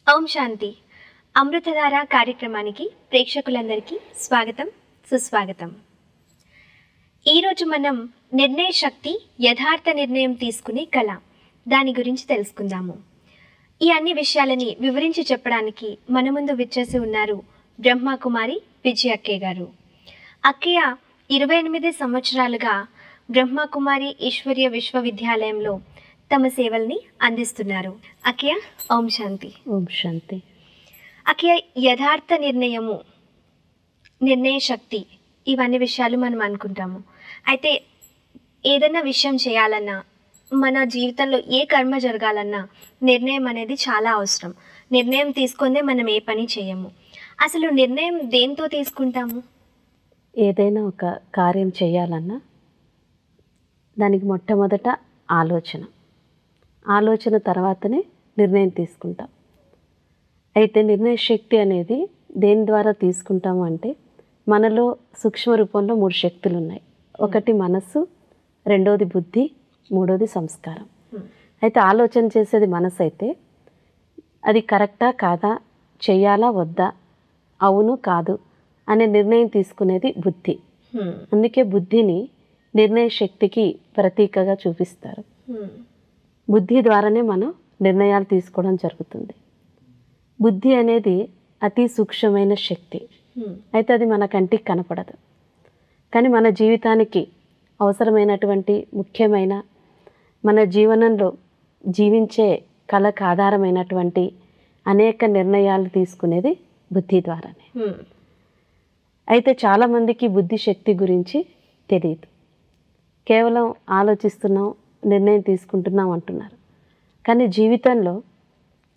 ఓం శాంతి. అమృతధార కార్యక్రమానికి ప్రేక్షకులందరికీ స్వాగతం, సుస్వాగతం. ఈరోజు మనం నిర్ణయ శక్తి, యథార్థ నిర్ణయం తీసుకునే కళ, దాని గురించి తెలుసుకుందాము. ఈ అన్ని విషయాలని వివరించి చెప్పడానికి మన ముందు విచ్చేసి ఉన్నారు బ్రహ్మకుమారి విజయ అక్కయ్య గారు. అక్కయ్య 28 సంవత్సరాలుగా బ్రహ్మకుమారి ఈశ్వర్య విశ్వవిద్యాలయంలో తమ సేవల్ని అందిస్తున్నారు. అక్కయ్య, ఓం శాంతి. ఓం శాంతి. అక్కయ్య, యథార్థ నిర్ణయము, నిర్ణయ శక్తి, ఇవన్నీ విషయాలు మనం అనుకుంటాము. అయితే ఏదైనా విషయం చేయాలన్నా, మన జీవితంలో ఏ కర్మ జరగాలన్నా నిర్ణయం అనేది చాలా అవసరం. నిర్ణయం తీసుకుందే మనం ఏ పని చేయము. అసలు నిర్ణయం దేంతో తీసుకుంటాము? ఏదైనా ఒక కార్యం చేయాలన్నా దానికి మొట్టమొదట ఆలోచన తర్వాతనే నిర్ణయం తీసుకుంటాం. అయితే నిర్ణయ శక్తి అనేది దేని ద్వారా తీసుకుంటాము అంటే, మనలో సూక్ష్మ రూపంలో 3 శక్తులు ఉన్నాయి. ఒకటి మనస్సు, రెండోది బుద్ధి, మూడోది సంస్కారం. అయితే ఆలోచన చేసేది మనసు అయితే, అది కరెక్టా కాదా, చెయ్యాలా వద్దా, అవును కాదు అనే నిర్ణయం తీసుకునేది బుద్ధి. అందుకే బుద్ధిని నిర్ణయ శక్తికి ప్రతీకగా చూపిస్తారు. బుద్ధి ద్వారానే మనం నిర్ణయాలు తీసుకోవడం జరుగుతుంది. బుద్ధి అనేది అతి సూక్ష్మమైన శక్తి. అయితే అది మన కంటికి కనపడదు, కానీ మన జీవితానికి అవసరమైనటువంటి ముఖ్యమైన, మన జీవనంలో జీవించే కళకు ఆధారమైనటువంటి అనేక నిర్ణయాలు తీసుకునేది బుద్ధి ద్వారానే. అయితే చాలామందికి బుద్ధి శక్తి గురించి తెలియదు. కేవలం ఆలోచిస్తున్నాం, నిర్ణయం తీసుకుంటున్నాం అంటున్నారు. కానీ జీవితంలో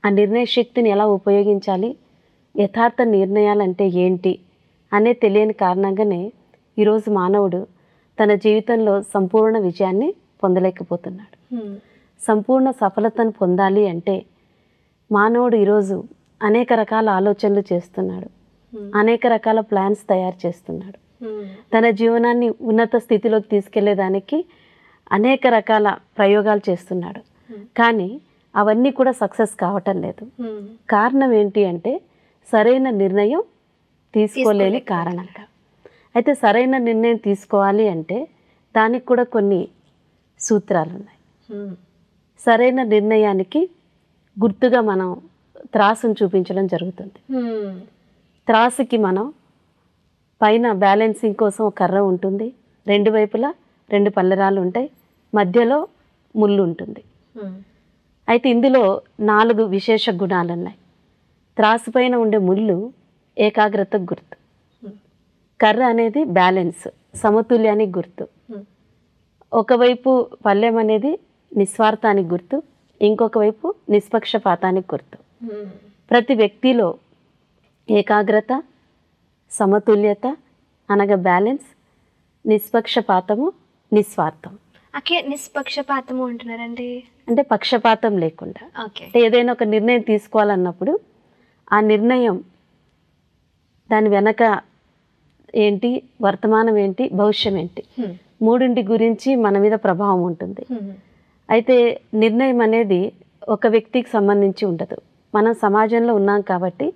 ఆ నిర్ణయ శక్తిని ఎలా ఉపయోగించాలి, యథార్థ నిర్ణయాలు అంటే ఏంటి అనే తెలియని కారణంగానే ఈరోజు మానవుడు తన జీవితంలో సంపూర్ణ విజయాన్ని పొందలేకపోతున్నాడు. సంపూర్ణ సఫలతను పొందాలి అంటే మానవుడు ఈరోజు అనేక రకాల ఆలోచనలు చేస్తున్నాడు, అనేక రకాల ప్లాన్స్ తయారు చేస్తున్నాడు. తన జీవనాన్ని ఉన్నత స్థితిలోకి తీసుకెళ్లేదానికి అనేక రకాల ప్రయోగాలు చేస్తున్నాడు. కానీ అవన్నీ కూడా సక్సెస్ కావటం లేదు. కారణం ఏంటి అంటే, సరైన నిర్ణయం తీసుకోలేని కారణంగా. అయితే సరైన నిర్ణయం తీసుకోవాలి అంటే దానికి కూడా కొన్ని సూత్రాలు ఉన్నాయి. సరైన నిర్ణయానికి గుర్తుగా మనం త్రాసును చూపించడం జరుగుతుంది. త్రాసుకి మనం పైన బ్యాలెన్సింగ్ కోసం ఒక కర్ర ఉంటుంది, 2 వైపులా 2 పల్లెరాలు ఉంటాయి, మధ్యలో ముళ్ళు ఉంటుంది. అయితే ఇందులో 4 విశేష గుణాలు ఉన్నాయి. త్రాసు పైన ఉండే ముళ్ళు ఏకాగ్రతకు గుర్తు, కర్ర అనేది బ్యాలెన్స్, సమతుల్యానికి గుర్తు, ఒకవైపు పల్లెం అనేది నిస్వార్థానికి గుర్తు, ఇంకొక వైపు నిష్పక్షపాతానికి గుర్తు. ప్రతి వ్యక్తిలో ఏకాగ్రత, సమతుల్యత అనగా బ్యాలెన్స్, నిష్పక్షపాతము, నిస్వార్థం. నిష్పక్షపాతము అంటున్నారంటే అంటే పక్షపాతం లేకుండా. అంటే ఏదైనా ఒక నిర్ణయం తీసుకోవాలన్నప్పుడు ఆ నిర్ణయం దాని వెనక ఏంటి, వర్తమానం ఏంటి, భవిష్యం ఏంటి, మూడింటి గురించి మన మీద ప్రభావం ఉంటుంది. అయితే నిర్ణయం అనేది ఒక వ్యక్తికి సంబంధించి ఉండదు. మనం సమాజంలో ఉన్నాం కాబట్టి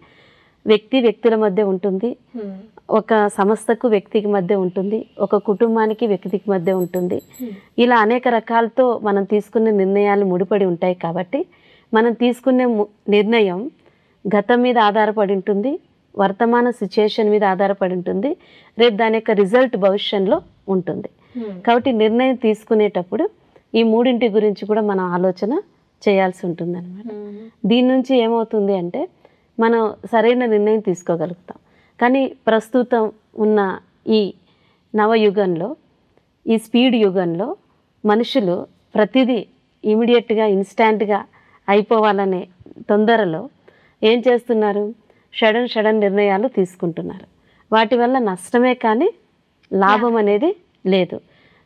వ్యక్తుల మధ్య ఉంటుంది, ఒక సంస్థకు వ్యక్తికి మధ్య ఉంటుంది, ఒక కుటుంబానికి వ్యక్తికి మధ్య ఉంటుంది. ఇలా అనేక రకాలతో మనం తీసుకునే నిర్ణయాలు ముడిపడి ఉంటాయి. కాబట్టి మనం తీసుకునే నిర్ణయం గతం మీద ఆధారపడి ఉంటుంది, వర్తమాన సిచ్యుయేషన్ మీద ఆధారపడి ఉంటుంది, రేపు దాని యొక్క రిజల్ట్ భవిష్యత్తులో ఉంటుంది. కాబట్టి నిర్ణయం తీసుకునేటప్పుడు ఈ మూడింటి గురించి కూడా మనం ఆలోచన చేయాల్సి ఉంటుంది అన్నమాట. దీని నుంచి ఏమవుతుంది అంటే మనం సరైన నిర్ణయం తీసుకోగలుగుతాం. కానీ ప్రస్తుతం ఉన్న ఈ నవయుగంలో, ఈ స్పీడ్ యుగంలో మనుషులు ప్రతిదీ ఇమీడియట్గా ఇన్స్టాంట్గా అయిపోవాలనే తొందరలో ఏం చేస్తున్నారు, సడన్ నిర్ణయాలు తీసుకుంటున్నారు. వాటి వల్ల నష్టమే కానీ లాభం అనేది లేదు.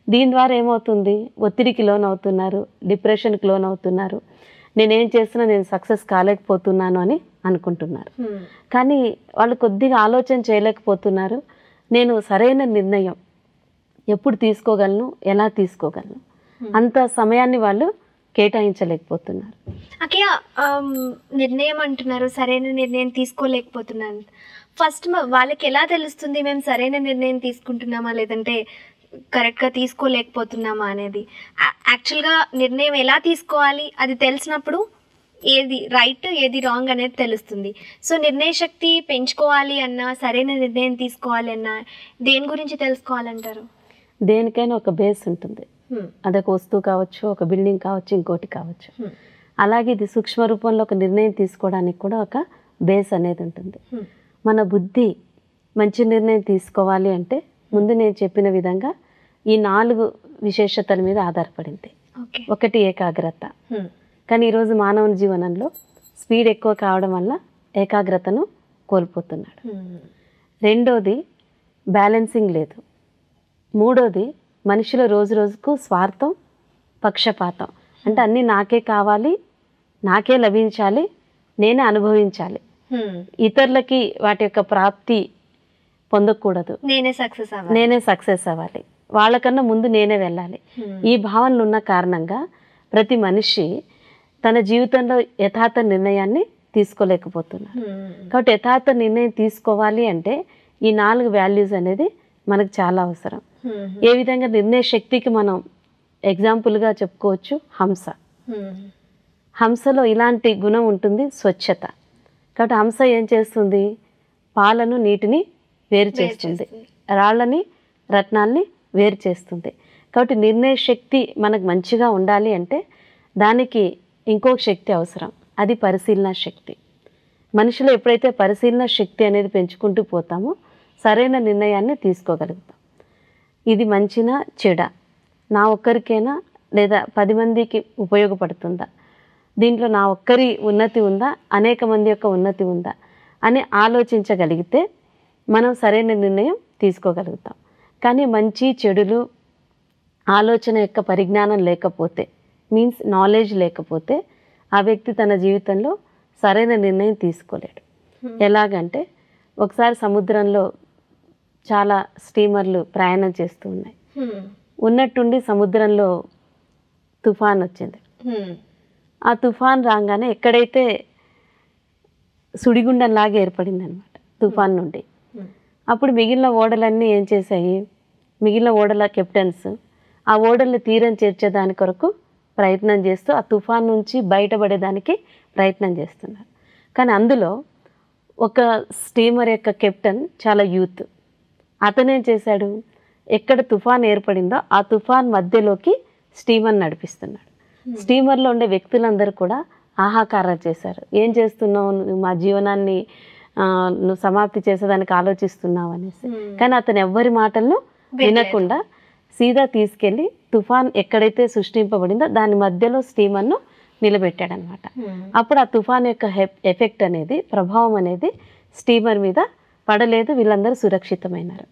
దీని ద్వారా ఏమవుతుంది, ఒత్తిడికి లోనవుతున్నారు, డిప్రెషన్కి లోనవుతున్నారు, నేనేం చేసినా నేను సక్సెస్ కాలేకపోతున్నాను అని అనుకుంటున్నారు. కానీ వాళ్ళు కొద్దిగా ఆలోచన చేయలేకపోతున్నారు, నేను సరైన నిర్ణయం ఎప్పుడు తీసుకోగలను, ఎలా తీసుకోగలను, అంత సమయాన్ని వాళ్ళు కేటాయించలేకపోతున్నారు. అకే నిర్ణయం అంటున్నారు, సరైన నిర్ణయం తీసుకోలేకపోతున్నాను. ఫస్ట్ వాళ్ళకి ఎలా తెలుస్తుంది మేము సరైన నిర్ణయం తీసుకుంటున్నామా లేదంటే కరెక్ట్గా తీసుకోలేకపోతున్నామా అనేది? యాక్చువల్గా నిర్ణయం ఎలా తీసుకోవాలి అది తెలిసినప్పుడు ఏది రైట్ ఏది రాంగ్ అనేది తెలుస్తుంది. సో నిర్ణయ శక్తి పెంచుకోవాలి అన్నా, సరైన నిర్ణయం తీసుకోవాలి అన్నా దేని గురించి తెలుసుకోవాలంటారు? దేనికైనా ఒక బేస్ ఉంటుంది. అదొక వస్తువు కావచ్చు, ఒక బిల్డింగ్ కావచ్చు, ఇంకోటి కావచ్చు. అలాగే ఇది సూక్ష్మ రూపంలో ఒక నిర్ణయం తీసుకోవడానికి కూడా ఒక బేస్ అనేది ఉంటుంది. మన బుద్ధి మంచి నిర్ణయం తీసుకోవాలి అంటే ముందు నేను చెప్పిన విధంగా ఈ 4 విశేషతల మీద ఆధారపడింది. ఒకటి ఏకాగ్రత. కానీ ఈరోజు మానవ జీవనంలో స్పీడ్ ఎక్కువ కావడం వల్ల ఏకాగ్రతను కోల్పోతున్నాడు. రెండోది బ్యాలెన్సింగ్ లేదు. మూడోది మనిషిలో రోజు రోజుకు స్వార్థం, పక్షపాతం. అంటే అన్నీ నాకే కావాలి, నాకే లభించాలి, నేనే అనుభవించాలి, ఇతరులకి వాటి యొక్క ప్రాప్తి పొందకూడదు, నేనే సక్సెస్ అవ్వాలి, వాళ్ళకన్నా ముందు నేనే వెళ్ళాలి. ఈ భావనలు ఉన్న కారణంగా ప్రతి మనిషి తన జీవితంలో యథార్థ నిర్ణయాన్ని తీసుకోలేకపోతున్నారు. కాబట్టి యథార్థ నిర్ణయం తీసుకోవాలి అంటే ఈ 4 వాల్యూస్ అనేది మనకు చాలా అవసరం. ఏ విధంగా నిర్ణయ శక్తికి మనం ఎగ్జాంపుల్గా చెప్పుకోవచ్చు, హంస. హంసలో ఇలాంటి గుణం ఉంటుంది, స్వచ్ఛత. కాబట్టి హంస ఏం చేస్తుంది, పాలను నీటిని వేరు చేస్తుంది, రాళ్ళని రత్నాల్ని వేరు చేస్తుంది. కాబట్టి నిర్ణయ శక్తి మనకు మంచిగా ఉండాలి అంటే దానికి ఇంకొక శక్తి అవసరం, అది పరిశీలన శక్తి. మనిషిలో ఎప్పుడైతే పరిశీలన శక్తి అనేది పెంచుకుంటూ పోతామో సరైన నిర్ణయాన్ని తీసుకోగలుగుతాం. ఇది మంచినా చెడ, నా ఒక్కరికైనా లేదా 10 మందికి ఉపయోగపడుతుందా, దీంట్లో నా ఒక్కరి ఉన్నతి ఉందా, అనేక మంది యొక్క ఉన్నతి ఉందా అని ఆలోచించగలిగితే మనం సరైన నిర్ణయం తీసుకోగలుగుతాం. కానీ మంచి చెడులు ఆలోచన యొక్క పరిజ్ఞానం లేకపోతే, మీన్స్ నాలెడ్జ్ లేకపోతే ఆ వ్యక్తి తన జీవితంలో సరైన నిర్ణయం తీసుకోలేడు. ఎలాగంటే ఒకసారి సముద్రంలో చాలా స్టీమర్లు ప్రయాణం చేస్తూ ఉన్నాయి. ఉన్నట్టుండి సముద్రంలో తుఫాన్ వచ్చింది. ఆ తుఫాన్ రాగానే ఎక్కడైతే సుడిగుండంలాగా ఏర్పడింది అనమాట తుఫాన్ నుండి. అప్పుడు మిగిలిన ఓడలన్నీ ఏం చేశాయి, మిగిలిన ఓడల కెప్టెన్స్ ఆ ఓడల్ని తీరం చేర్చేదాని కొరకు ప్రయత్నం చేస్తూ ఆ తుఫాన్ నుంచి బయటపడేదానికి ప్రయత్నం చేస్తున్నారు. కానీ అందులో ఒక స్టీమర్ యొక్క కెప్టెన్ చాలా యూత్. అతనేం చేశాడు, ఎక్కడ తుఫాన్ ఏర్పడిందో ఆ తుఫాన్ మధ్యలోకి స్టీమర్ నడిపిస్తున్నాడు. స్టీమర్లో ఉండే వ్యక్తులందరూ కూడా ఆహాకారాలు చేశారు, ఏం చేస్తున్నావు, నువ్వు మా జీవనాన్ని నువ్వు సమాప్తి చేసేదానికి ఆలోచిస్తున్నావు అనేసి. కానీ అతను ఎవ్వరి మాటలను వినకుండా సీదా తీసుకెళ్ళి తుఫాన్ ఎక్కడైతే సృష్టింపబడిందో దాని మధ్యలో స్టీమర్ను నిలబెట్టాడనమాట. అప్పుడు ఆ తుఫాన్ యొక్క ఎఫెక్ట్ అనేది, ప్రభావం అనేది స్టీమర్ మీద పడలేదు, వీళ్ళందరూ సురక్షితమైనారు.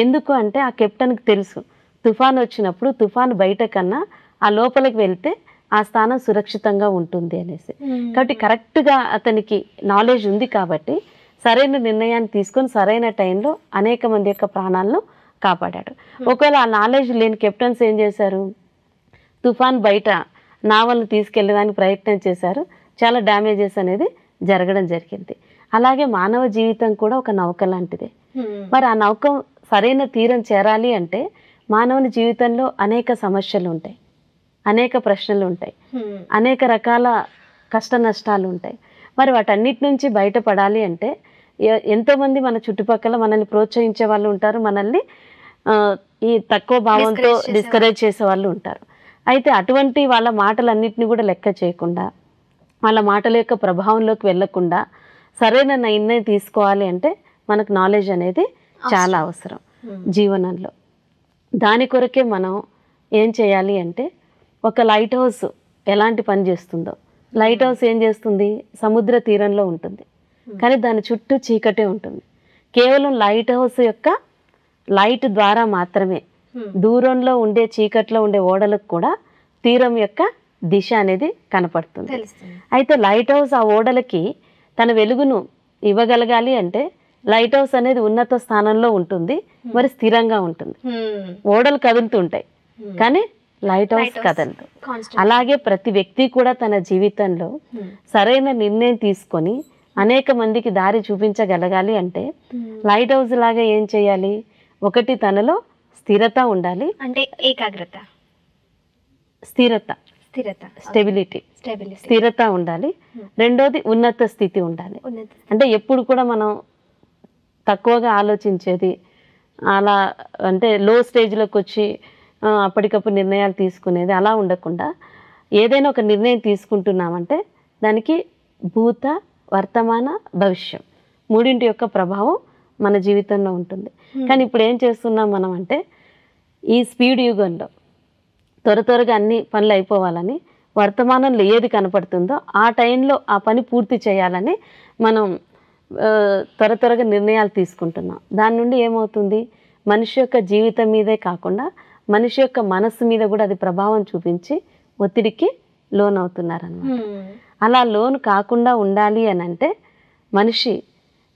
ఎందుకు అంటే ఆ కెప్టెన్కి తెలుసు తుఫాన్ వచ్చినప్పుడు తుఫాన్ బయట కన్నా ఆ లోపలికి వెళ్తే ఆ స్థానం సురక్షితంగా ఉంటుంది అనేసి. కాబట్టి కరెక్ట్గా అతనికి నాలెడ్జ్ ఉంది కాబట్టి సరైన నిర్ణయాన్ని తీసుకొని సరైన టైంలో అనేక మంది యొక్క ప్రాణాలను కాపాడాడు. ఒకవేళ ఆ నాలెడ్జ్ లేని కెప్టెన్స్ ఏం చేశారు, తుఫాన్ బయట నావల్ని తీసుకెళ్ళడానికి ప్రయత్నం చేశారు, చాలా డ్యామేజెస్ అనేది జరగడం జరిగింది. అలాగే మానవ జీవితం కూడా ఒక నౌక లాంటిదే. మరి ఆ నౌక సరైన తీరం చేరాలి అంటే మానవుని జీవితంలో అనేక సమస్యలు ఉంటాయి, అనేక ప్రశ్నలు ఉంటాయి, అనేక రకాల కష్ట నష్టాలు ఉంటాయి. మరి వాటన్నిటి నుంచి బయటపడాలి అంటే ఎంతోమంది మన చుట్టుపక్కల మనల్ని ప్రోత్సహించే వాళ్ళు ఉంటారు, మనల్ని ఈ తక్కువ భావంతో డిస్కరేజ్ చేసే వాళ్ళు ఉంటారు. అయితే అటువంటి వాళ్ళ మాటలన్నింటినీ కూడా లెక్క చేయకుండా, వాళ్ళ మాటల యొక్క ప్రభావంలోకి వెళ్ళకుండా సరైన నిర్ణయం తీసుకోవాలి అంటే మనకు నాలెడ్జ్ అనేది చాలా అవసరం జీవనంలో. దాని కొరకే మనం ఏం చేయాలి అంటే, ఒక లైట్ హౌస్ ఎలాంటి పని చేస్తుందో, లైట్ హౌస్ ఏం చేస్తుంది, సముద్ర తీరంలో ఉంటుంది కానీ దాని చుట్టూ చీకటే ఉంటుంది. కేవలం లైట్ హౌస్ యొక్క లైట్ ద్వారా మాత్రమే దూరంలో ఉండే చీకట్లో ఉండే ఓడలకు కూడా తీరం యొక్క దిశ అనేది కనపడుతుంది. అయితే లైట్ హౌస్ ఆ ఓడలకి తన వెలుగును ఇవ్వగలగాలి అంటే లైట్ హౌస్ అనేది ఉన్నత స్థానంలో ఉంటుంది, మరి స్థిరంగా ఉంటుంది. ఓడలు కదులుతుంటాయి కానీ లైట్ హౌస్ కదలదు. అలాగే ప్రతి వ్యక్తి కూడా తన జీవితంలో సరైన నిర్ణయం తీసుకొని అనేక మందికి దారి చూపించగలగాలి అంటే లైట్ హౌస్ లాగా ఏం చేయాలి, ఒకటి తనలో స్థిరత ఉండాలి, అంటే ఏకాగ్రత, స్థిరత, స్టెబిలిటీ, స్థిరత ఉండాలి. రెండోది ఉన్నత స్థితి ఉండాలి. అంటే ఎప్పుడు కూడా మనం తక్కువగా ఆలోచించేది, అలా అంటే లో స్టేజ్లోకి వచ్చి అప్పటికప్పుడు నిర్ణయాలు తీసుకునేది అలా ఉండకుండా ఏదైనా ఒక నిర్ణయం తీసుకుంటున్నామంటే దానికి భూత, వర్తమాన, భవిష్యం మూడింటి యొక్క ప్రభావం మన జీవితంలో ఉంటుంది. కానీ ఇప్పుడు ఏం చేస్తున్నాం మనం అంటే, ఈ స్పీడ్ యుగంలో త్వరగా అన్ని పనులు అయిపోవాలని వర్తమానంలో ఏది కనపడుతుందో ఆ టైంలో ఆ పని పూర్తి చేయాలని మనం త్వరగా నిర్ణయాలు తీసుకుంటున్నాం. దాని నుండి ఏమవుతుంది, మనిషి యొక్క జీవితం మీదే కాకుండా మనిషి యొక్క మనస్సు మీద కూడా అది ప్రభావం చూపించి ఒత్తిడికి లోన్ అవుతున్నారన్నమాట. అలా లోన్ కాకుండా ఉండాలి అని అంటే మనిషి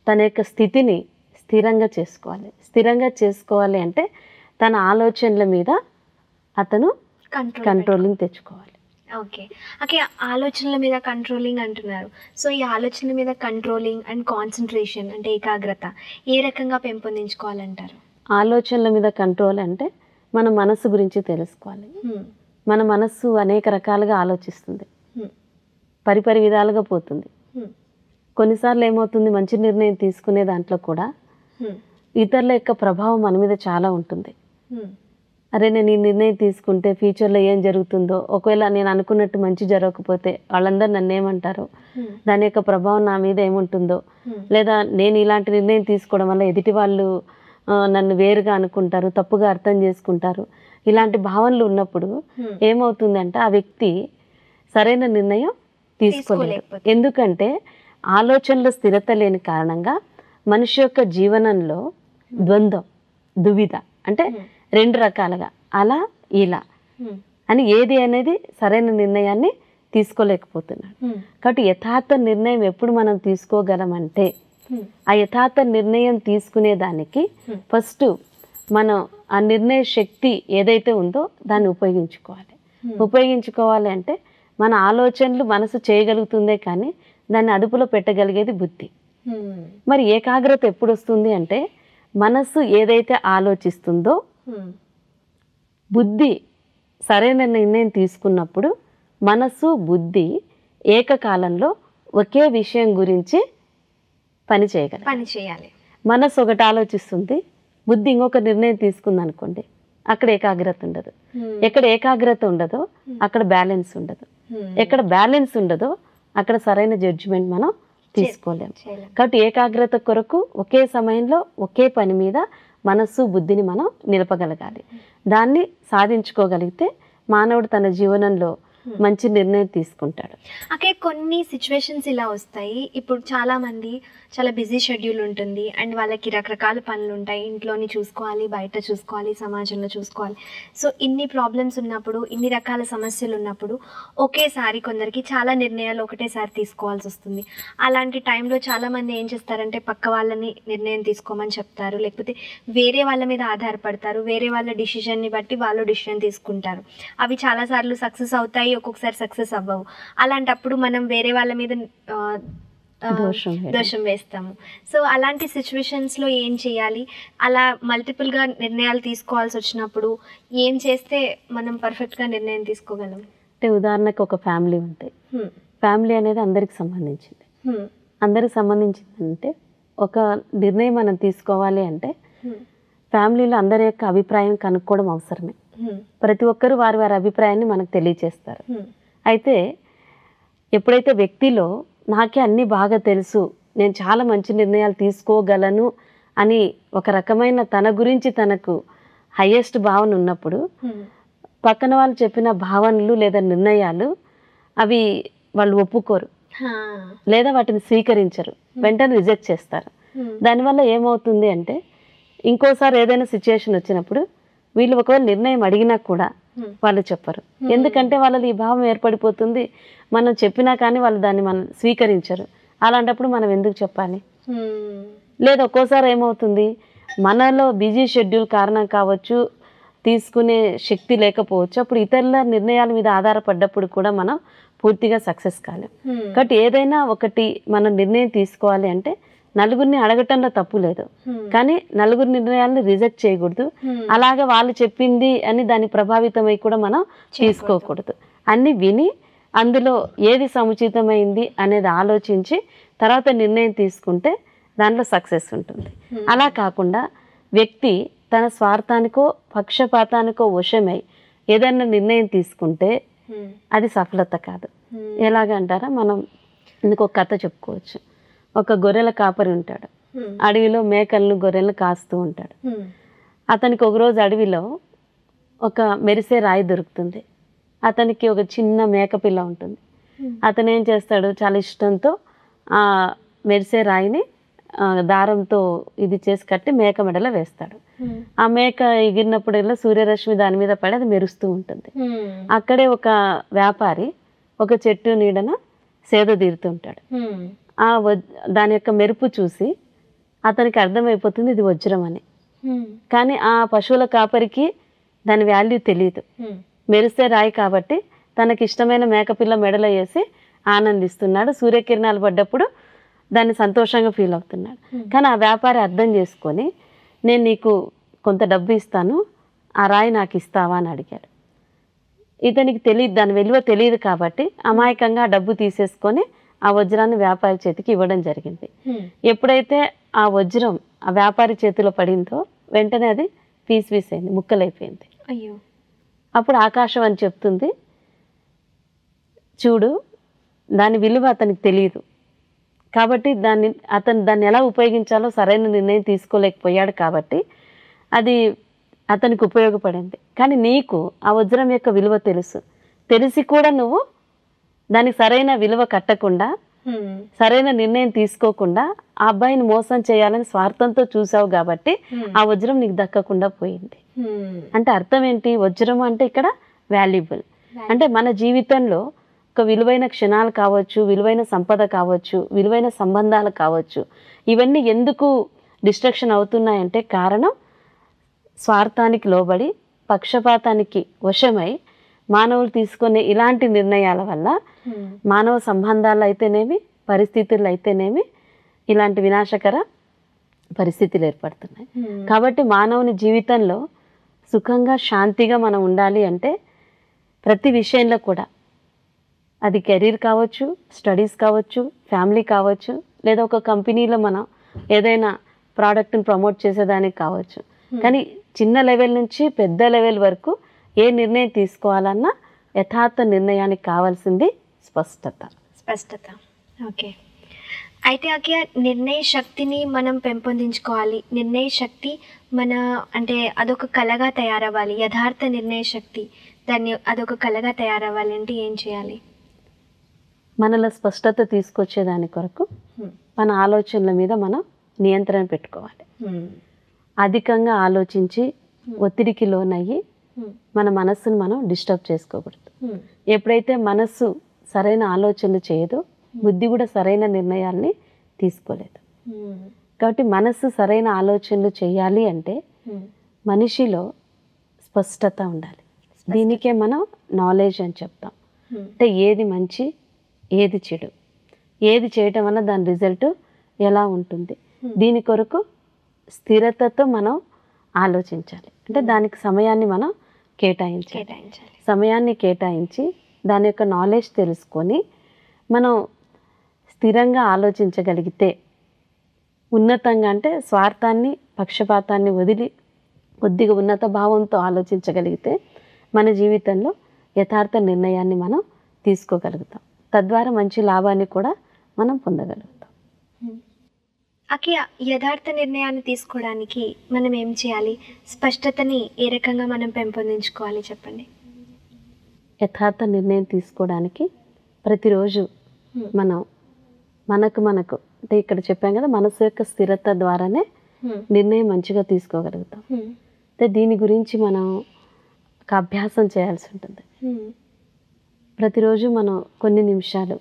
తన యొక్క స్థితిని స్థిరంగా చేసుకోవాలి. స్థిరంగా చేసుకోవాలి అంటే తన ఆలోచనల మీద అతను కంట్రోలింగ్ తెచ్చుకోవాలి. ఓకే, ఆలోచనల మీద కంట్రోలింగ్ అంటున్నారు. సో ఈ ఆలోచనల మీద కంట్రోలింగ్ అండ్ కాన్సన్ట్రేషన్ అంటే ఏకాగ్రత ఏ రకంగా పెంపొందించుకోవాలంటారు? ఆలోచనల మీద కంట్రోల్ అంటే మన మనస్సు గురించి తెలుసుకోవాలి. మన మనస్సు అనేక రకాలుగా ఆలోచిస్తుంది, పరిపరి విధాలుగా పోతుంది. కొన్నిసార్లు ఏమవుతుంది, మంచి నిర్ణయం తీసుకునే దాంట్లో కూడా ఇతరుల యొక్క ప్రభావం మన మీద చాలా ఉంటుంది. అరే నేను ఈ నిర్ణయం తీసుకుంటే ఫ్యూచర్లో ఏం జరుగుతుందో, ఒకవేళ నేను అనుకున్నట్టు మంచి జరగకపోతే వాళ్ళందరూ నన్ను ఏమంటారో, దాని యొక్క ప్రభావం నా మీద ఏముంటుందో, లేదా నేను ఇలాంటి నిర్ణయం తీసుకోవడం వల్ల ఎదుటి వాళ్ళు నన్ను వేరుగా అనుకుంటారు, తప్పుగా అర్థం చేసుకుంటారు. ఇలాంటి భావనలు ఉన్నప్పుడు ఏమవుతుందంటే ఆ వ్యక్తి సరైన నిర్ణయం తీసుకోలేదు. ఎందుకంటే ఆలోచనలో స్థిరత లేని కారణంగా మనిషి యొక్క జీవనంలో ద్వంద్వం, దువిధ, అంటే రెండు రకాలుగా అలా ఇలా అని ఏది అనేది సరైన నిర్ణయాన్ని తీసుకోలేకపోతున్నాడు. కాబట్టి యథార్థ నిర్ణయం ఎప్పుడు మనం తీసుకోగలమంటే ఆ యథార్థ నిర్ణయం తీసుకునేదానికి ఫస్ట్ మనం ఆ నిర్ణయ శక్తి ఏదైతే ఉందో దాన్ని ఉపయోగించుకోవాలి. ఉపయోగించుకోవాలి అంటే మన ఆలోచనలు మనసు చేయగలుగుతుందే కానీ దాన్ని అదుపులో పెట్టగలిగేది బుద్ధి. మరి ఏకాగ్రత ఎప్పుడు వస్తుంది అంటే మనసు ఏదైతే ఆలోచిస్తుందో బుద్ధి సరైన నిర్ణయం తీసుకున్నప్పుడు మనసు బుద్ధి ఏకకాలంలో ఒకే విషయం గురించి పని చేయాలి. మనసు ఒకటి ఆలోచిస్తుంది, బుద్ధి ఇంకొక నిర్ణయం తీసుకుంది అనుకోండి, అక్కడ ఏకాగ్రత ఉండదు. ఎక్కడ ఏకాగ్రత ఉండదో అక్కడ బ్యాలెన్స్ ఉండదు. ఎక్కడ బ్యాలెన్స్ ఉండదో అక్కడ సరైన జడ్జిమెంట్ మనం తీసుకోలేము. కాబట్టి ఏకాగ్రత కొరకు ఒకే సమయంలో ఒకే పని మీద మనస్సు బుద్ధిని మనం నిలపగలగాలి. దాన్ని సాధించుకోగలిగితే మానవుడు తన జీవనంలో మంచి నిర్ణయం తీసుకుంటాడు. కొన్ని సిచ్యువేషన్స్ ఇలా వస్తాయి. ఇప్పుడు చాలామంది చాలా బిజీ షెడ్యూల్ ఉంటుంది అండ్ వాళ్ళకి రకరకాల పనులు ఉంటాయి, ఇంట్లోని చూసుకోవాలి, బయట చూసుకోవాలి, సమాజంలో చూసుకోవాలి. సో ఇన్ని ప్రాబ్లమ్స్ ఉన్నప్పుడు, ఇన్ని రకాల సమస్యలు ఉన్నప్పుడు ఒకేసారి కొందరికి చాలా నిర్ణయాలు ఒకటేసారి తీసుకోవాల్సి వస్తుంది. అలాంటి టైంలో చాలామంది ఏం చేస్తారంటే పక్క వాళ్ళని నిర్ణయం తీసుకోమని చెప్తారు, లేకపోతే వేరే వాళ్ళ మీద ఆధారపడతారు, వేరే వాళ్ళ డిసిషన్ని బట్టి వాళ్ళు డిసిషన్ తీసుకుంటారు. అవి చాలాసార్లు సక్సెస్ అవుతాయి, ఒక్కొక్కసారి సక్సెస్ అవ్వవు. అలాంటప్పుడు మనం వేరే వాళ్ళ మీద దోషం వేస్తాము. సో అలాంటి సిచ్యువేషన్స్లో ఏం చేయాలి, అలా మల్టిపుల్గా నిర్ణయాలు తీసుకోవాల్సి వచ్చినప్పుడు ఏం చేస్తే మనం పర్ఫెక్ట్గా నిర్ణయం తీసుకోగలం? అంటే ఉదాహరణకు ఒక ఫ్యామిలీ ఉంది. ఫ్యామిలీ అనేది అందరికి సంబంధించింది. అందరికి సంబంధించిందంటే ఒక నిర్ణయం మనం తీసుకోవాలి అంటే ఫ్యామిలీలో అందరి యొక్క అభిప్రాయం కనుక్కోవడం అవసరమే. ప్రతి ఒక్కరు వారి వారి అభిప్రాయాన్ని మనకు తెలియచేస్తారు. అయితే ఎప్పుడైతే వ్యక్తిలో నాకే అన్నీ బాగా తెలుసు, నేను చాలా మంచి నిర్ణయాలు తీసుకోగలను అని ఒక రకమైన తన గురించి తనకు హయ్యెస్ట్ భావన ఉన్నప్పుడు పక్కన వాళ్ళు చెప్పిన భావనలు లేదా నిర్ణయాలు అవి వాళ్ళు ఒప్పుకోరు లేదా వాటిని స్వీకరించరు, వెంటనే రిజెక్ట్ చేస్తారు. దానివల్ల ఏమవుతుంది అంటే ఇంకోసారి ఏదైనా సిచ్యుయేషన్ వచ్చినప్పుడు వీళ్ళు ఒకవేళ నిర్ణయం అడిగినా కూడా వాళ్ళు చెప్పరు. ఎందుకంటే వాళ్ళది ఈ భావం ఏర్పడిపోతుంది, మనం చెప్పినా కానీ వాళ్ళు దాన్ని మనం స్వీకరించరు. అలాంటప్పుడు మనం ఎందుకు చెప్పాలి? లేదా ఒక్కోసారి ఏమవుతుంది, మనలో బిజీ షెడ్యూల్ కారణం కావచ్చు, తీసుకునే శక్తి లేకపోవచ్చు, అప్పుడు ఇతరుల నిర్ణయాల మీద ఆధారపడ్డప్పుడు కూడా మనం పూర్తిగా సక్సెస్ కాలేం. కాబట్టి ఏదైనా ఒకటి మనం నిర్ణయం తీసుకోవాలి అంటే నలుగురిని అడగటంలో తప్పు లేదు, కానీ నలుగురి నిర్ణయాలను రిజెక్ట్ చేయకూడదు. అలాగే వాళ్ళు చెప్పింది అని దాన్ని ప్రభావితమై కూడా మనం తీసుకోకూడదు. అన్ని విని అందులో ఏది సముచితమైంది అనేది ఆలోచించి తర్వాత నిర్ణయం తీసుకుంటే దాంట్లో సక్సెస్ ఉంటుంది. అలా కాకుండా వ్యక్తి తన స్వార్థానికో పక్షపాతానికో వశమై ఏదైనా నిర్ణయం తీసుకుంటే అది సఫలత కాదు. ఎలాగంటారా, మనం ఇందుకు ఒక కథ చెప్పుకోవచ్చు. ఒక గొర్రెల కాపరి ఉంటాడు, అడవిలో మేకలను గొర్రెలను కాస్తూ ఉంటాడు. అతనికి ఒకరోజు అడవిలో ఒక మెరిసే రాయి దొరుకుతుంది. అతనికి ఒక చిన్న మేకపిల్ల ఉంటుంది. అతను ఏం చేస్తాడు, చాలా ఇష్టంతో ఆ మెరిసే రాయిని దారంతో ఇది చేసి కట్టి మేక మెడలో వేస్తాడు. ఆ మేక ఎగిరినప్పుడల్లా సూర్యరశ్మి దాని మీద పడి అది మెరుస్తూ ఉంటుంది. అక్కడే ఒక వ్యాపారి ఒక చెట్టు నీడన సేద తీరుతుంటాడు. దాని యొక్క మెరుపు చూసి అతనికి అర్థమైపోతుంది ఇది వజ్రం అని. కానీ ఆ పశువుల కాపరికి దాని వాల్యూ తెలియదు. మెరిసే రాయి కాబట్టి తనకి ఇష్టమైన మేకపిల్ల మెడలో వేసి ఆనందిస్తున్నాడు. సూర్యకిరణాలు పడ్డప్పుడు దాన్ని సంతోషంగా ఫీల్ అవుతున్నాడు. కానీ ఆ వ్యాపారి అర్థం చేసుకొని నేను నీకు కొంత డబ్బు ఇస్తాను, ఆ రాయి నాకు ఇస్తావా అని అడిగాడు. ఇతనికి తెలియదు, దాని విలువ తెలియదు కాబట్టి అమాయకంగా ఆ డబ్బు తీసేసుకొని ఆ వజ్రాన్ని వ్యాపారి చేతికి ఇవ్వడం జరిగింది. ఎప్పుడైతే ఆ వజ్రం ఆ వ్యాపారి చేతిలో పడిందో వెంటనే అది పీస్ అయింది, ముక్కలైపోయింది. అయ్యో! అప్పుడు ఆకాశం అని చెప్తుంది, చూడు దాని విలువ అతనికి తెలియదు కాబట్టి దాన్ని ఎలా ఉపయోగించాలో సరైన నిర్ణయం తీసుకోలేకపోయాడు కాబట్టి అది అతనికి ఉపయోగపడింది. కానీ నీకు ఆ వజ్రం యొక్క విలువ తెలిసి కూడా నువ్వు దానికి సరైన విలువ కట్టకుండా సరైన నిర్ణయం తీసుకోకుండా ఆ అబ్బాయిని మోసం చేయాలని స్వార్థంతో చూసావు కాబట్టి ఆ వజ్రం నీకు దక్కకుండా పోయింది. అంటే అర్థం ఏంటి? వజ్రం అంటే ఇక్కడ వాల్యుబుల్. అంటే మన జీవితంలో ఒక విలువైన క్షణాలు కావచ్చు, విలువైన సంపద కావచ్చు, విలువైన సంబంధాలు కావచ్చు, ఇవన్నీ ఎందుకు డిస్ట్రక్షన్ అవుతున్నాయంటే కారణం స్వార్థానికి లోబడి పక్షపాతానికి వశమై మానవులు తీసుకునే ఇలాంటి నిర్ణయాల వల్ల మానవ సంబంధాలు అయితేనేమి, పరిస్థితులు అయితేనేమి ఇలాంటి వినాశకర పరిస్థితులు ఏర్పడుతున్నాయి. కాబట్టి మానవుని జీవితంలో సుఖంగా శాంతిగా మనం ఉండాలి అంటే ప్రతి విషయంలో కూడా, అది కెరీర్ కావచ్చు, స్టడీస్ కావచ్చు, ఫ్యామిలీ కావచ్చు, లేదా ఒక కంపెనీలో మనం ఏదైనా ప్రోడక్ట్ని ప్రమోట్ చేసేదానికి కావచ్చు, కానీ చిన్న లెవెల్ నుంచి పెద్ద లెవెల్ వరకు ఏ నిర్ణయం తీసుకోవాలన్నా యథార్థ నిర్ణయానికి కావాల్సింది స్పష్టత. ఓకే. అయితే అక్కడ నిర్ణయ శక్తిని మనం పెంపొందించుకోవాలి. నిర్ణయ శక్తి అంటే అదొక కళగా తయారవ్వాలి. యథార్థ నిర్ణయ శక్తి అదొక కళగా తయారవ్వాలి అంటే ఏం చేయాలి? మనలో స్పష్టత తీసుకొచ్చేదాని కొరకు మన ఆలోచనల మీద మనం నియంత్రణ పెట్టుకోవాలి. అధికంగా ఆలోచించి ఒత్తిడికి లోనయ్యి మన మనస్సును మనం డిస్టర్బ్ చేసుకోకూడదు. ఎప్పుడైతే మనస్సు సరైన ఆలోచనలు చేయదో బుద్ధి కూడా సరైన నిర్ణయాల్ని తీసుకోలేదు. కాబట్టి మనస్సు సరైన ఆలోచనలు చేయాలి అంటే మనిషిలో స్పష్టత ఉండాలి. దీనికే మనం నాలెడ్జ్ అని చెప్తాం. అంటే ఏది మంచి, ఏది చెడు, ఏది చేయటం వల్ల దాని రిజల్ట్ ఎలా ఉంటుంది. దీని కొరకు స్థిరతతో మనం ఆలోచించాలి. అంటే దానికి సమయాన్ని మనం కేటాయించాలి. సమయాన్ని కేటాయించి దాని యొక్క నాలెడ్జ్ తెలుసుకొని మనం స్థిరంగా ఆలోచించగలిగితే, ఉన్నతంగా అంటే స్వార్థాన్ని పక్షపాతాన్ని వదిలి కొద్దిగా ఉన్నత భావంతో ఆలోచించగలిగితే మన జీవితంలో యథార్థ నిర్ణయాన్ని మనం తీసుకోగలుగుతాం. తద్వారా మంచి లాభాన్ని కూడా మనం పొందగలుగుతాం. అక్కయ్య, యథార్థ నిర్ణయాన్ని తీసుకోవడానికి మనం ఏం చేయాలి? స్పష్టతని ఏ రకంగా మనం పెంపొందించుకోవాలి చెప్పండి. యథార్థ నిర్ణయం తీసుకోవడానికి ప్రతిరోజు మనం మనకు అంటే ఇక్కడ చెప్పాం కదా, మనసు యొక్క స్థిరత ద్వారానే నిర్ణయం మంచిగా తీసుకోగలుగుతాం. అంటే దీని గురించి మనం ఒక అభ్యాసం చేయాల్సి ఉంటుంది. ప్రతిరోజు మనం కొన్ని నిమిషాలు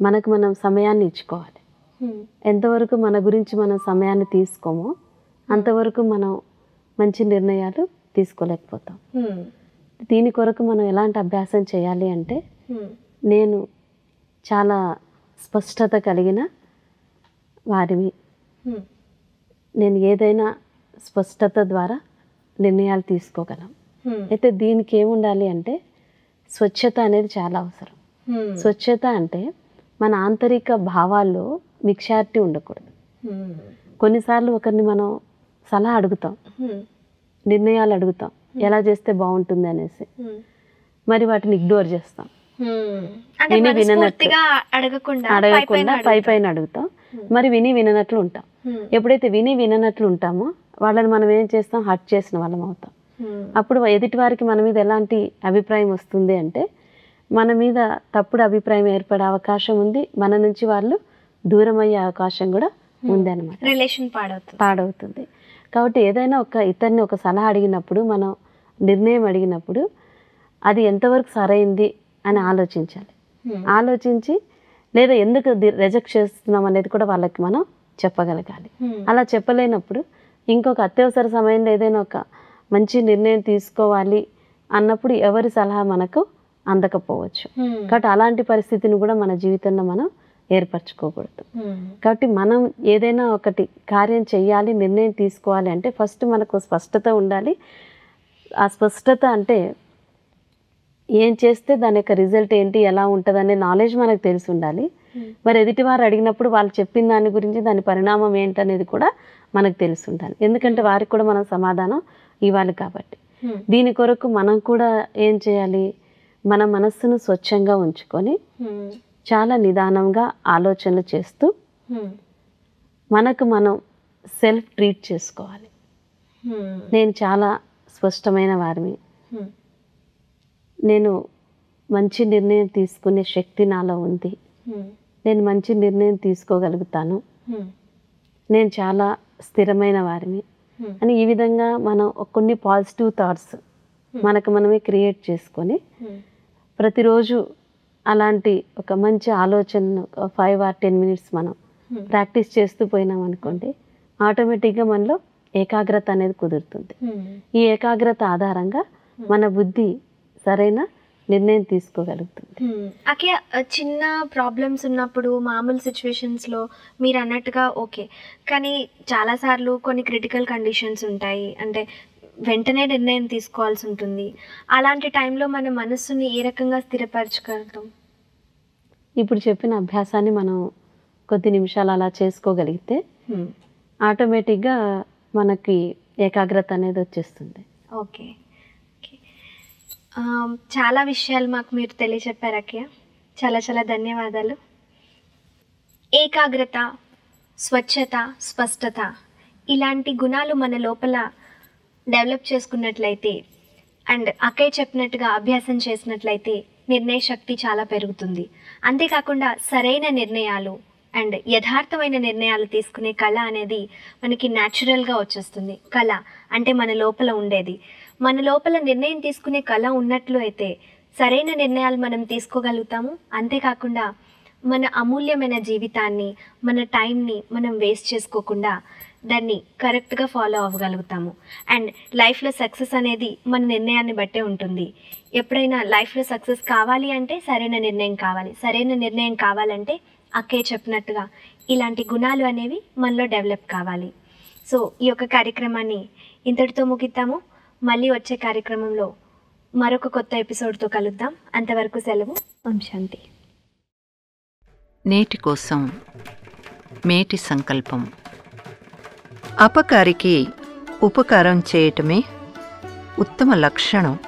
మనకు మనం సమయాన్ని ఇచ్చుకోవాలి. ఎంతవరకు మన గురించి మనం సమయాన్ని తీసుకోమో అంతవరకు మనం మంచి నిర్ణయాలు తీసుకోలేకపోతాం. దీని కొరకు మనం ఎలాంటి అభ్యాసం చేయాలి అంటే, నేను చాలా స్పష్టత కలిగిన వారిని, నేను ఏదైనా స్పష్టత ద్వారా నిర్ణయాలు తీసుకోగలం. అయితే దీనికి ఏముండాలి అంటే స్వచ్ఛత అనేది చాలా అవసరం. స్వచ్ఛత అంటే మన ఆంతరిక భావాల్లో మిక్సారిటీ ఉండకూడదు. కొన్నిసార్లు ఒకరిని మనం సలహా అడుగుతాం, నిర్ణయాలు అడుగుతాం, ఎలా చేస్తే బాగుంటుంది అనేసి, మరి వాటిని ఇగ్నోర్ చేస్తాం. విని విననట్టు అడగకుండా పైన అడుగుతాం, మరి విని విననట్లు ఉంటాం. ఎప్పుడైతే విని విననట్లు ఉంటామో వాళ్ళని మనం ఏం చేస్తాం, హర్ట్ చేసిన వాళ్ళం అవుతాం. అప్పుడు ఎదుటి వారికి మన మీద ఎలాంటి అభిప్రాయం వస్తుంది అంటే, మన మీద తప్పుడు అభిప్రాయం ఏర్పడే అవకాశం ఉంది. మన నుంచి వాళ్ళు దూరం అయ్యే అవకాశం కూడా ఉంది అన్నమాట. రిలేషన్ పాడవుతుంది. కాబట్టి ఏదైనా ఇతన్ని ఒక సలహా అడిగినప్పుడు, మనం నిర్ణయం అడిగినప్పుడు అది ఎంతవరకు సరైంది అని ఆలోచించాలి. ఆలోచించి లేదా ఎందుకు రిజెక్ట్ చేస్తున్నాం అనేది కూడా వాళ్ళకి మనం చెప్పగలగాలి. అలా చెప్పలేనప్పుడు ఇంకొక అత్యవసర సమయంలో ఏదైనా ఒక మంచి నిర్ణయం తీసుకోవాలి అన్నప్పుడు ఎవరి సలహా మనకు అందకపోవచ్చు. కాబట్టి అలాంటి పరిస్థితిని కూడా మన జీవితంలో మనం ఏర్పరచుకోకూడదు. కాబట్టి మనం ఏదైనా ఒకటి కార్యం చేయాలి, నిర్ణయం తీసుకోవాలి అంటే ఫస్ట్ మనకు స్పష్టత ఉండాలి. ఆ స్పష్టత అంటే ఏం చేస్తే దాని యొక్క రిజల్ట్ ఏంటి, ఎలా ఉంటుంది అనే నాలెడ్జ్ మనకు తెలిసి ఉండాలి. మరి ఎదుటివారు అడిగినప్పుడు వాళ్ళు చెప్పిన దాని గురించి దాని పరిణామం ఏంటనేది కూడా మనకు తెలిసి ఉండాలి. ఎందుకంటే వారికి కూడా మనం సమాధానం ఇవ్వాలి కాబట్టి. దీని కొరకు మనం కూడా ఏం చేయాలి, మన మనస్సును స్వచ్ఛంగా ఉంచుకొని చాలా నిదానంగా ఆలోచనలు చేస్తూ మనకు మనం సెల్ఫ్ ట్రీట్ చేసుకోవాలి. నేను చాలా స్పష్టమైన వారిని, నేను మంచి నిర్ణయం తీసుకునే శక్తి నాలో ఉంది, నేను మంచి నిర్ణయం తీసుకోగలుగుతాను, నేను చాలా స్థిరమైన వారిని అని ఈ విధంగా మనం కొన్ని పాజిటివ్ థాట్స్ మనకు మనమే క్రియేట్ చేసుకొని ప్రతిరోజు అలాంటి ఒక మంచి ఆలోచనను 5 or 10 minutes మనం ప్రాక్టీస్ చేస్తూ పోయినాం అనుకోండి, ఆటోమేటిక్గా మనలో ఏకాగ్రత అనేది కుదురుతుంది. ఈ ఏకాగ్రత ఆధారంగా మన బుద్ధి సరైన నిర్ణయం తీసుకోగలుగుతుంది. అకే చిన్న ప్రాబ్లమ్స్ ఉన్నప్పుడు మామూలు సిచ్యువేషన్స్లో మీరు అన్నట్టుగా ఓకే, కానీ చాలాసార్లు కొన్ని క్రిటికల్ కండిషన్స్ ఉంటాయి, అంటే వెంటనే నిర్ణయం తీసుకోవాల్సి ఉంటుంది. అలాంటి టైంలో మన మనస్సుని ఏ రకంగా స్థిరపరచగలుగుతాం? ఇప్పుడు చెప్పిన అభ్యాసాన్ని మనం కొద్ది నిమిషాలు అలా చేసుకోగలిగితే ఆటోమేటిక్గా మనకి ఏకాగ్రత అనేది వచ్చేస్తుంది. ఓకే, చాలా విషయాలు మాకు మీరు తెలియచెప్పారు అక్కయ్య. చాలా చాలా ధన్యవాదాలు. ఏకాగ్రత, స్వచ్ఛత, స్పష్టత ఇలాంటి గుణాలు మన లోపల డెవలప్ చేసుకున్నట్లయితే అండ్ అక్కయ్య చెప్పినట్టుగా అభ్యాసం చేసినట్లయితే నిర్ణయ శక్తి చాలా పెరుగుతుంది. అంతేకాకుండా సరైన నిర్ణయాలు అండ్ యథార్థమైన నిర్ణయాలు తీసుకునే కళ అనేది మనకి న్యాచురల్గా వచ్చేస్తుంది. కళ అంటే మన లోపల ఉండేది. మన లోపల నిర్ణయం తీసుకునే కళ ఉన్నట్లు అయితే సరైన నిర్ణయాలు మనం తీసుకోగలుగుతాము. అంతేకాకుండా మన అమూల్యమైన జీవితాన్ని, మన టైంని మనం వేస్ట్ చేసుకోకుండా దాన్ని కరెక్ట్గా ఫాలో అవ్వగలుగుతాము. అండ్ లైఫ్లో సక్సెస్ అనేది మన నిర్ణయాన్ని బట్టే ఉంటుంది. ఎప్పుడైనా లైఫ్లో సక్సెస్ కావాలి అంటే సరైన నిర్ణయం కావాలి. సరైన నిర్ణయం కావాలంటే అక్కయ్య చెప్పినట్టుగా ఇలాంటి గుణాలు అనేవి మనలో డెవలప్ కావాలి. సో ఈ యొక్క కార్యక్రమాన్ని ఇంతటితో ముగిద్దాము. మళ్ళీ వచ్చే కార్యక్రమంలో మరొక కొత్త ఎపిసోడ్తో కలుద్దాం. అంతవరకు సెలవు. ఓం శాంతి. నేటి కోసం మేటి సంకల్పం. అపకారికి ఉపకారం చేయటమే ఉత్తమ లక్షణం.